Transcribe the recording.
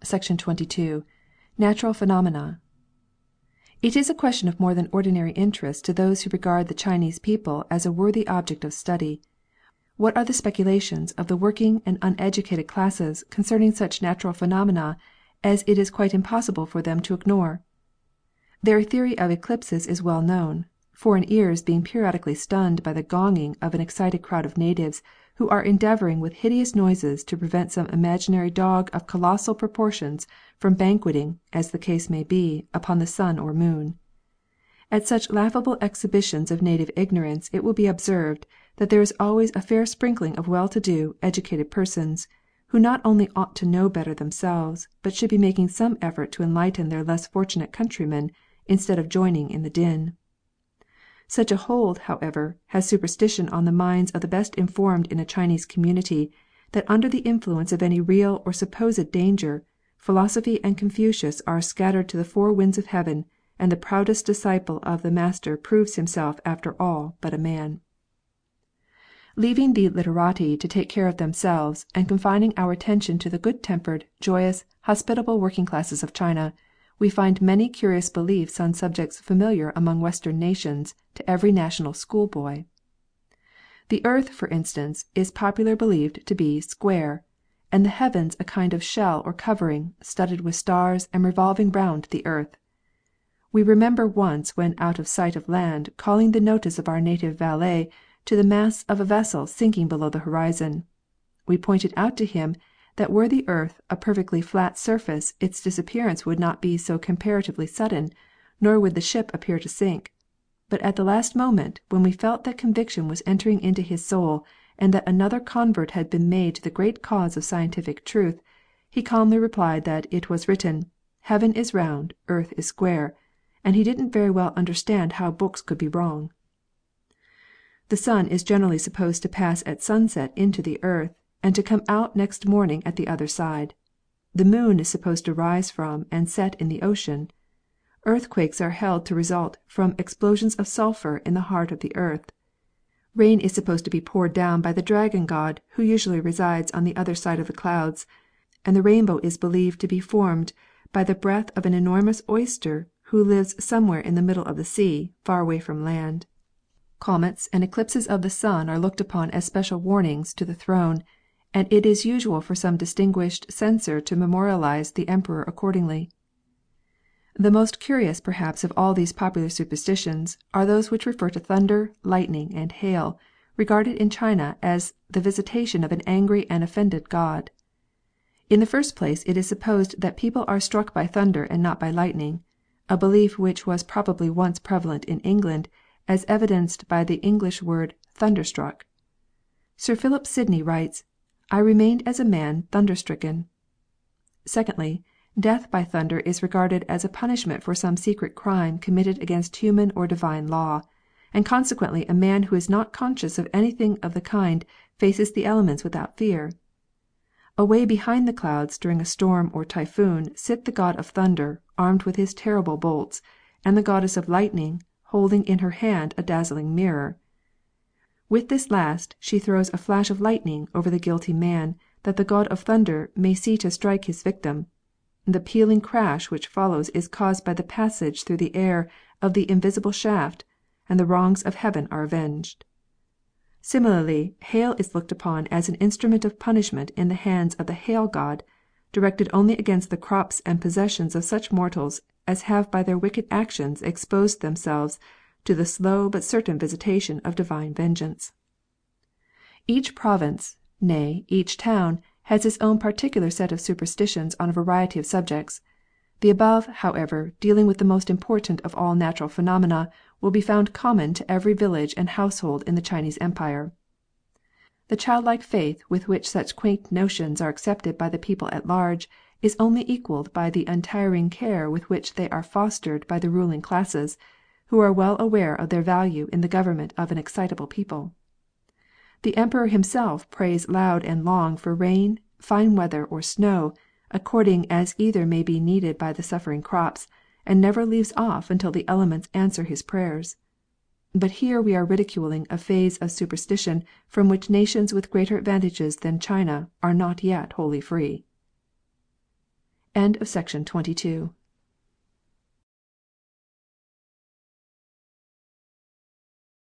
Section 22. Natural Phenomena. It is a question of more than ordinary interest to those who regard the Chinese people as a worthy object of study. What are the speculations of the working and uneducated classes concerning such natural phenomena as it is quite impossible for them to ignore? Their theory of eclipses is well known, foreign ears being periodically stunned by the gonging of an excited crowd of natives who are endeavoring with hideous noises to prevent some imaginary dog of colossal proportions from banqueting, as the case may be, upon the sun or moon. At such laughable exhibitions of native ignorance it will be observed that there is always a fair sprinkling of well-to-do, educated persons, who not only ought to know better themselves, but should be making some effort to enlighten their less fortunate countrymen, instead of joining in the din. Such a hold, however, has superstition on the minds of the best informed in a Chinese community, that under the influence of any real or supposed danger, philosophy and Confucius are scattered to the four winds of heaven, and the proudest disciple of the master proves himself after all but a man. Leaving the literati to take care of themselves, and confining our attention to the good-tempered, joyous, hospitable working classes of China, we find many curious beliefs on subjects familiar among Western nations to every national schoolboy. The earth, for instance, is popularly believed to be square, and the heavens a kind of shell or covering, studded with stars and revolving round the earth. We remember once when out of sight of land calling the notice of our native valet to the masts of a vessel sinking below the horizon. We pointed out to him that were the earth a perfectly flat surface its disappearance would not be so comparatively sudden, nor would the ship appear to sink. But at the last moment, when we felt that conviction was entering into his soul, and that another convert had been made to the great cause of scientific truth, he calmly replied that it was written, "Heaven is round, earth is square," and he didn't very well understand how books could be wrong. The sun is generally supposed to pass at sunset into the earth, and to come out next morning at the other side. The moon is supposed to rise from and set in the ocean. Earthquakes are held to result from explosions of sulphur in the heart of the earth. Rain is supposed to be poured down by the dragon god who usually resides on the other side of the clouds, and the rainbow is believed to be formed by the breath of an enormous oyster who lives somewhere in the middle of the sea, far away from land. Comets and eclipses of the sun are looked upon as special warnings to the throne, and it is usual for some distinguished censor to memorialize the emperor accordingly. The most curious perhaps of all these popular superstitions are those which refer to thunder, lightning, and hail, regarded in China as the visitation of an angry and offended god. In the first place it is supposed that people are struck by thunder and not by lightning, a belief which was probably once prevalent in England, as evidenced by the English word thunderstruck. Sir Philip Sidney writes, "I remained as a man thunderstricken." Secondly, death by thunder is regarded as a punishment for some secret crime committed against human or divine law, and consequently a man who is not conscious of anything of the kind faces the elements without fear. Away behind the clouds during a storm or typhoon sit the god of thunder, armed with his terrible bolts, and the goddess of lightning, holding in her hand a dazzling mirror. With this last she throws a flash of lightning over the guilty man, that the god of thunder may see to strike his victim. The pealing crash which follows is caused by the passage through the air of the invisible shaft, and the wrongs of heaven are avenged. Similarly, hail is looked upon as an instrument of punishment in the hands of the hail god, directed only against the crops and possessions of such mortals as have by their wicked actions exposed themselves to the slow but certain visitation of divine vengeance. Each province, nay, each town, has its own particular set of superstitions on a variety of subjects. The above, however, dealing with the most important of all natural phenomena, will be found common to every village and household in the Chinese Empire. The childlike faith with which such quaint notions are accepted by the people at large is only equalled by the untiring care with which they are fostered by the ruling classes, who are well aware of their value in the government of an excitable people. The Emperor himself prays loud and long for rain, fine weather, or snow, according as either may be needed by the suffering crops, and never leaves off until the elements answer his prayers. But here we are ridiculing a phase of superstition from which nations with greater advantages than China are not yet wholly free. End of section 22.